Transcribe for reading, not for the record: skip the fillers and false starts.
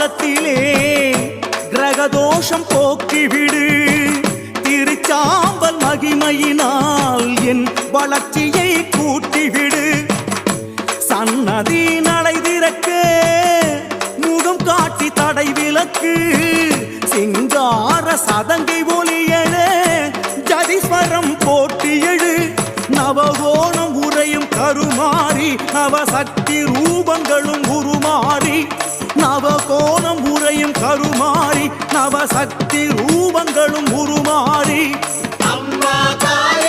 காலத்திலே கிரகதோஷம் போக்கிவிடு. திருச்சாம்பல் மகிமையினால் என் வளர்ச்சியை கூட்டிவிடு. சன்னதி நடை திறக்க முகம் காட்டி தடை விலக்கு. சிங்கார சதங்கை ஒலியழ ஜதீஸ்வரம் போட்டி எழு. நவகோணம் உரையும் கருமாறி நவசக்தி ரூபங்களும் உருமாறி. நவகோணம் உரையும் கருமாறி நவசக்தி ரூபங்களும் உருமாறி. அம்மா தாயே